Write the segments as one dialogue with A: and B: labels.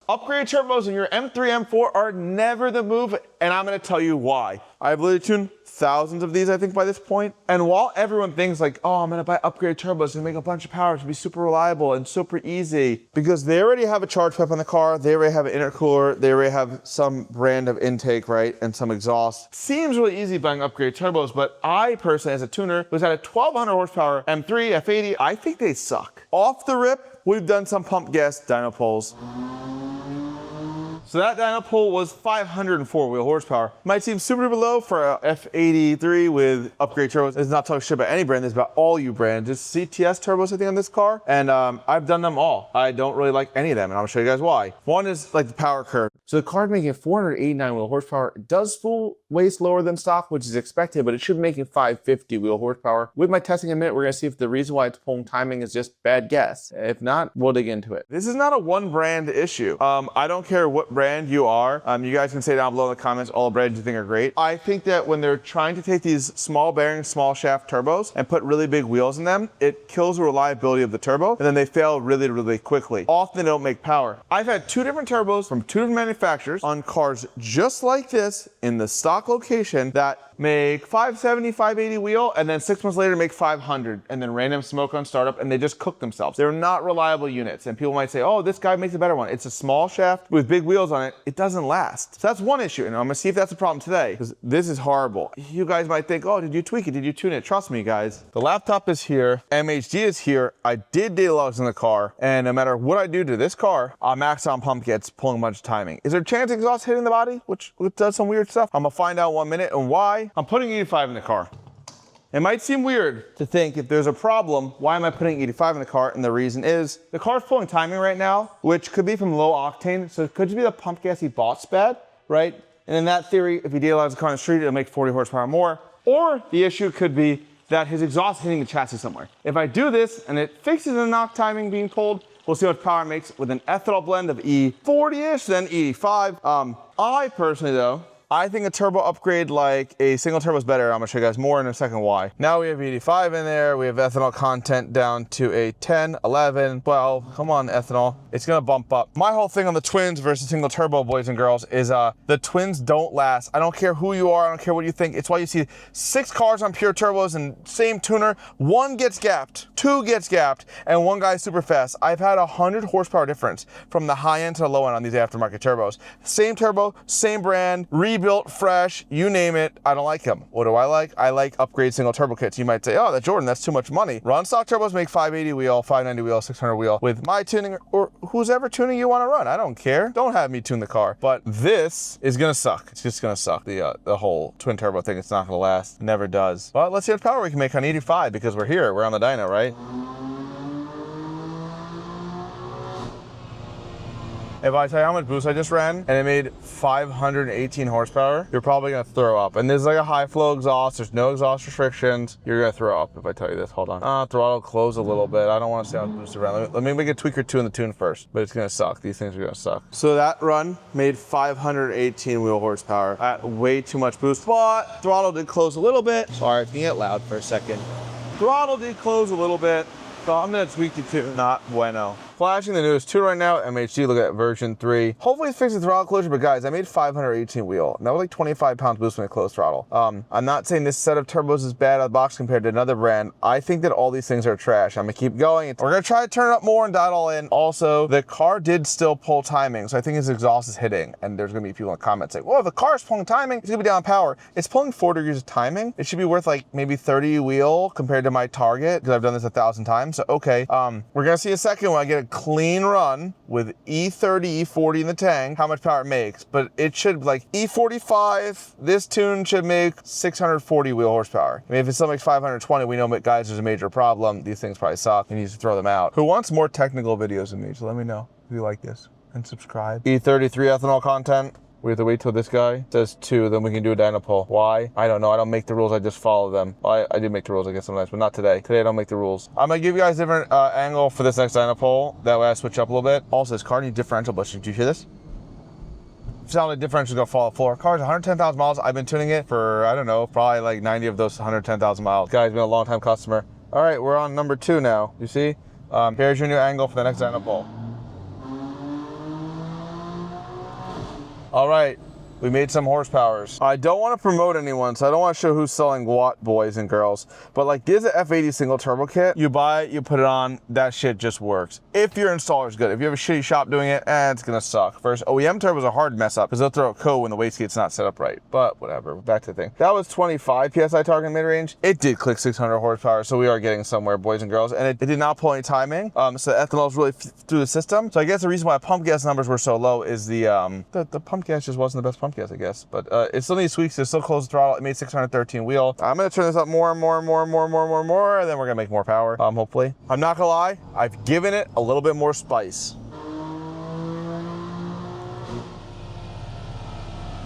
A: Upgraded turbos in your M3, M4 are never the move, and I'm gonna tell you why. I've literally tuned thousands of these, I think, by this point. And while everyone thinks like, oh, I'm gonna buy upgraded turbos and make a bunch of power to be super reliable and super easy, because they already have a charge pipe on the car, they already have an intercooler, they already have some brand of intake, right, and some exhaust. Seems really easy buying upgraded turbos, but I personally, as a tuner, was at a 1200 horsepower M3, F80, I think they suck. Off the rip, we've done some pump gas dyno pulls. So that dyno pull was 504 wheel horsepower. Might seem super low for a F83 with upgrade turbos. It's not talking shit about any brand, it's about all you brands. There's CTS turbos, I think, on this car, and I've done them all. I don't really like any of them, and I'm gonna show you guys why. One is like the power curve. So the car's making 489 wheel horsepower. It does spool way slower than stock, which is expected, but it should be making 550 wheel horsepower. With my testing in a minute, we're gonna see if the reason why it's pulling timing is just bad guess. If not, we'll dig into it. This is not a one brand issue. I don't care what brand you are. You guys can say down below in the comments all the brands you think are great. I think that when they're trying to take these small bearing, small shaft turbos and put really big wheels in them, it kills the reliability of the turbo, and then they fail really, really quickly. Often they don't make power. I've had two different turbos from two different manufacturers on cars just like this in the stock location that make 570, 580 wheel, and then 6 months later make 500, and then random smoke on startup, and they just cook themselves. They're not reliable units, and people might say, oh, this guy makes a better one. It's a small shaft with big wheels on it. It doesn't last. So that's one issue, and I'm gonna see if that's a problem today, because this is horrible. You guys might think, oh, did you tweak it? Did you tune it? Trust me, guys. The laptop is here, MHD is here. I did data logs in the car, and no matter what I do to this car, max on pump gets pulling a bunch of timing. Is there a chance exhaust hitting the body, which does some weird stuff? I'm gonna find out in 1 minute, and why. I'm putting 85 in the car. It might seem weird to think if there's a problem, why am I putting 85 in the car? And the reason is the car's pulling timing right now, which could be from low octane. So it could just be the pump gas he bought's bad, right? And in that theory, if he daylights the car on the street, it'll make 40 horsepower more. Or the issue could be that his exhaust is hitting the chassis somewhere. If I do this and it fixes the knock timing being pulled, we'll see what power it makes with an ethanol blend of E40-ish, then E85. I personally though, I think a turbo upgrade like a single turbo is better. I'm gonna show you guys more in a second why. Now we have 85 in there. We have ethanol content down to a 10, 11, 12. Come on, ethanol. It's gonna bump up. My whole thing on the twins versus single turbo, boys and girls, is the twins don't last. I don't care who you are. I don't care what you think. It's why you see 6 cars on pure turbos and same tuner. 1 gets gapped, 2 gets gapped, and 1 guy's super fast. I've had 100 horsepower difference from the high end to the low end on these aftermarket turbos. Same turbo, same brand, rebuilt, fresh, you name it. I don't like them. What do I like? I like upgrade single turbo kits. You might say, oh, that Jordan, that's too much money. Run stock turbos make 580 wheel, 590 wheel, 600 wheel. With my tuning or who's ever tuning you want to run, I don't care. Don't have me tune the car. But this is gonna suck. It's just gonna suck. The whole twin turbo thing, it's not gonna last. Never does. But let's see what power we can make on 85 because we're here. We're on the dyno, right? If I tell you how much boost I just ran and it made 518 horsepower, you're probably gonna throw up. And there's like a high flow exhaust, there's no exhaust restrictions. You're gonna throw up if I tell you this, hold on. Throttle close a little bit. I don't wanna see how it's boosted around. Let me make a tweak or two in the tune first, but it's gonna suck. These things are gonna suck. So that run made 518 wheel horsepower at way too much boost, but throttle did close a little bit. Sorry, if you get loud for a second. Throttle did close a little bit, so I'm gonna tweak the tune. Not bueno. Flashing the newest tune right now, MHD, look at version 3. Hopefully it's fixing throttle closure, but guys, I made 518 wheel. And that was like 25 pounds boost when I closed throttle. I'm not saying this set of turbos is bad out of the box compared to another brand. I think that all these things are trash. I'm gonna keep going. We're gonna try to turn it up more and dial it all in. Also, the car did still pull timing, so I think his exhaust is hitting. And there's gonna be people in the comments saying, well, if the car's pulling timing, it's gonna be down power. It's pulling 4 degrees of timing. It should be worth like maybe 30 wheel compared to my target, because I've done this 1,000 times. So okay, we're gonna see a second when I get a clean run with E30, E40 in the tank, how much power it makes. But it should, like E45, this tune should make 640 wheel horsepower. I mean, if it still makes 520, we know, guys, there's a major problem. These things probably suck. You need to throw them out. Who wants more technical videos of me? So let me know if you like this and subscribe. E33 ethanol content. We have to wait till this guy says 2, then we can do a dyno pull. Why? I don't know. I don't make the rules. I just follow them. Well, I do make the rules, I guess, sometimes, but not today. Today, I don't make the rules. I'm going to give you guys a different angle for this next dyno pull. That way I switch up a little bit. Also, this car needs differential bushing. Do you hear this? Sound like differential is going to fall off the floor. Car's 110,000 miles. I've been tuning it for, I don't know, probably like 90 of those 110,000 miles. Guy's been a long time customer. All right, we're on number 2 now. You see? Here's your new angle for the next dyno pull. All right. We made some horsepowers. I don't want to promote anyone, so I don't want to show who's selling what, boys and girls. But like, there's an F80 single turbo kit. You buy it, you put it on, that shit just works. If your installer's good. If you have a shitty shop doing it, it's gonna suck. First, OEM turbos are hard to mess up because they'll throw a code when the wastegate's not set up right. But whatever, back to the thing. That was 25 PSI target mid-range. It did click 600 horsepower, so we are getting somewhere, boys and girls. And it did not pull any timing. So ethanol's really through the system. So I guess the reason why pump gas numbers were so low is the pump gas just wasn't the best pump gas, I guess. But it still needs tweaks. It still closed the throttle. It made 613 wheel. I'm gonna turn this up more and more and more and more and more and more and more, and then we're gonna make more power, hopefully. I'm not gonna lie, I've given it a little bit more spice.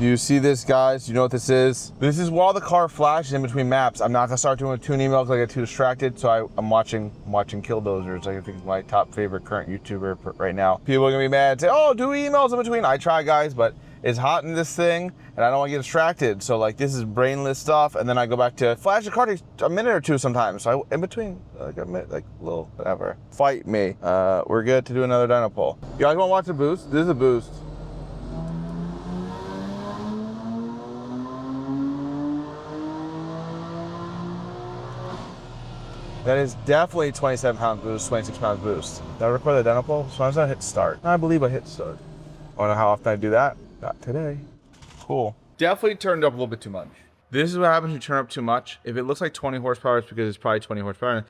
A: You see this, guys? You know what this is? This is while the car flashes in between maps. I'm not gonna start doing a tune email because I get too distracted. So I'm watching Killdozers. I think my top favorite current YouTuber right now. People are gonna be mad and say, "Oh, do emails in between." I try, guys, but it's hot in this thing, and I don't want to get distracted. So like, this is brainless stuff, and then I go back to flash the car takes a minute or two sometimes. So in between, like a minute, like a little whatever. Fight me. We're good to do another dyno pull. You guys want to watch the boost? This is a boost. That is definitely 27 pounds boost, 26 pounds boost. Did I record the dyno pull? So I hit start. I believe I hit start. I don't know how often I do that. Not today. Cool. Definitely turned up a little bit too much. This is what happens when you turn up too much. If it looks like 20 horsepower, it's because it's probably 20 horsepower.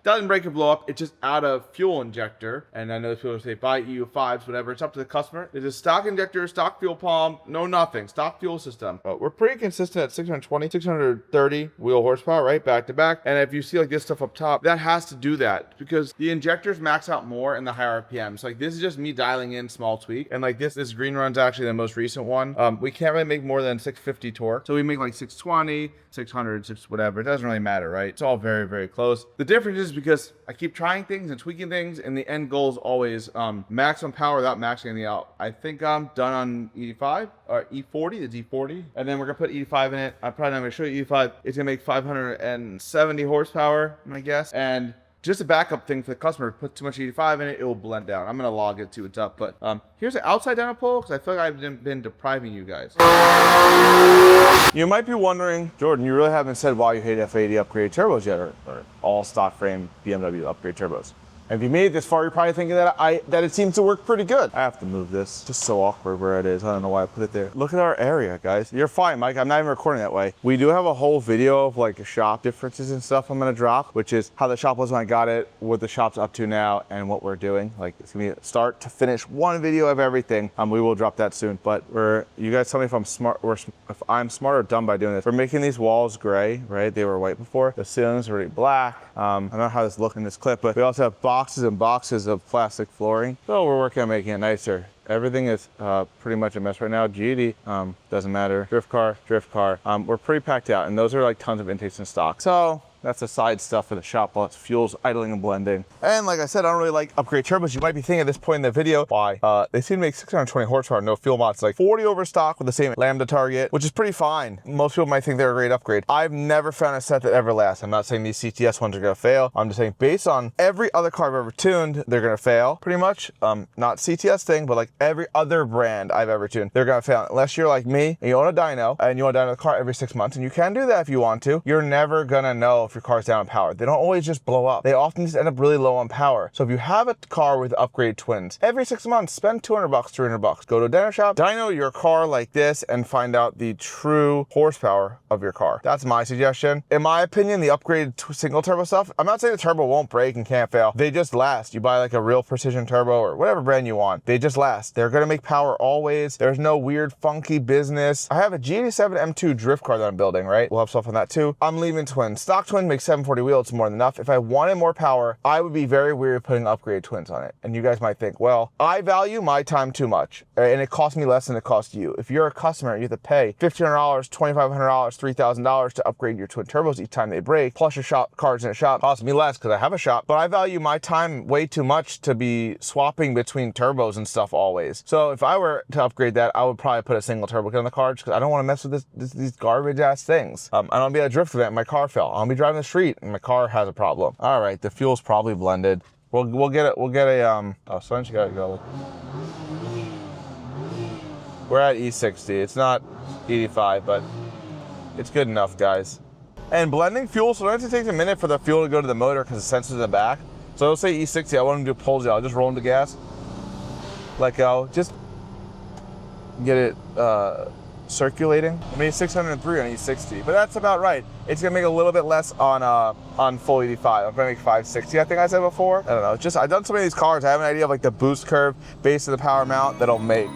A: Doesn't break or blow up. It's just out of fuel injector. And I know people say buy EU5s, whatever. It's up to the customer. It's a stock injector, stock fuel pump, no nothing. Stock fuel system. We're pretty consistent at 620, 630 wheel horsepower, right? Back to back. And if you see like this stuff up top, that has to do that because the injectors max out more in the higher RPM. So like this is just me dialing in small tweak. And like this green run's actually the most recent one. We can't really make more than 650 torque. So we make like 620, 600, 6 whatever. It doesn't really matter, right? It's all very, very close. The difference is because I keep trying things and tweaking things, and the end goal is always maximum power without maxing anything out. I think I'm done on E5 or E40, the D40, and then we're gonna put E5 in it. I'm probably not gonna show you E5. It's gonna make 570 horsepower, I guess, and just a backup thing for the customer. Put too much 85 in it, it will blend down. I'm gonna log it to it's up, but here's an outside dyno pull because I feel like I've been depriving you guys. You might be wondering, Jordan, you really haven't said why you hate F80 upgraded turbos yet, or all stock frame BMW upgrade turbos. If you made it this far, you're probably thinking that it seems to work pretty good. I have to move this. It's just so awkward where it is. I don't know why I put it there. Look at our area, guys. You're fine, Mike. I'm not even recording that way. We do have a whole video of like shop differences and stuff I'm gonna drop, which is how the shop was when I got it, what the shop's up to now, and what we're doing. Like it's gonna be start to finish one video of everything. We will drop that soon. But you guys tell me if I'm smart or if I'm smart or dumb by doing this. We're making these walls gray, right? They were white before. The ceilings are already black. I don't know how this looks in this clip, but we also have boxes and boxes of plastic flooring. So we're working on making it nicer. Everything is pretty much a mess right now. GD, doesn't matter. Drift car. We're pretty packed out, and those are like tons of intakes in stock. So that's the side stuff for the shop while it's fuels idling and blending. And like I said, I don't really like upgrade turbos. You might be thinking at this point in the video, why? They seem to make 620 horsepower, no fuel mods, like 40 over stock with the same lambda target, which is pretty fine. Most people might think they're a great upgrade. I've never found a set that ever lasts. I'm not saying these CTS ones are gonna fail. I'm just saying based on every other car I've ever tuned, they're gonna fail pretty much. Not CTS thing, but like every other brand I've ever tuned, they're gonna fail. Unless you're like me and you own a dyno and you want to dyno the car every 6 months, and you can do that if you want to, you're never gonna know if your car's down in power. They don't always just blow up. They often just end up really low on power. So if you have a car with upgraded twins, every 6 months, spend 200 bucks, 300 bucks. Go to a dyno shop, dyno your car like this, and find out the true horsepower of your car. That's my suggestion. In my opinion, the upgraded single turbo stuff, I'm not saying the turbo won't break and can't fail. They just last. You buy like a real precision turbo or whatever brand you want. They just last. They're gonna make power always. There's no weird funky business. I have a G87 M2 drift car that I'm building, right? We'll have stuff on that too. I'm leaving twins. Stock twin makes 740 wheels. It's more than enough. If I wanted more power, I would be very weary of putting upgraded twins on it. And you guys might think, well, I value my time too much, and it costs me less than it costs you. If you're a customer, you have to pay $1,500, $2,500, $3,000 to upgrade your twin turbos each time they break. Plus your shop cars in a shop costs me less because I have a shop, but I value my time way too much to be swapping between turbos and stuff always. So if I were to upgrade that, I would probably put a single turbo kit on the car because I don't want to mess with these garbage ass things. I don't be at a drift event, my car fell. I'll be driving the street and my car has a problem. All right, the fuel's probably blended. We'll get a oh, Sun's gotta go. We're at E60. It's not 85, but it's good enough, guys. And blending fuel, sometimes it takes a minute for the fuel to go to the motor because the sensor's in the back. So it'll say E60, I want him to do pulse. I'll just roll into gas, let go, just get it circulating. I mean, 603 on E60, but that's about right. It's gonna make a little bit less on full 85. I'm gonna make 560, I think I said before. I don't know, I've done so many of these cars, I have an idea of like the boost curve based on the power amount that it'll make.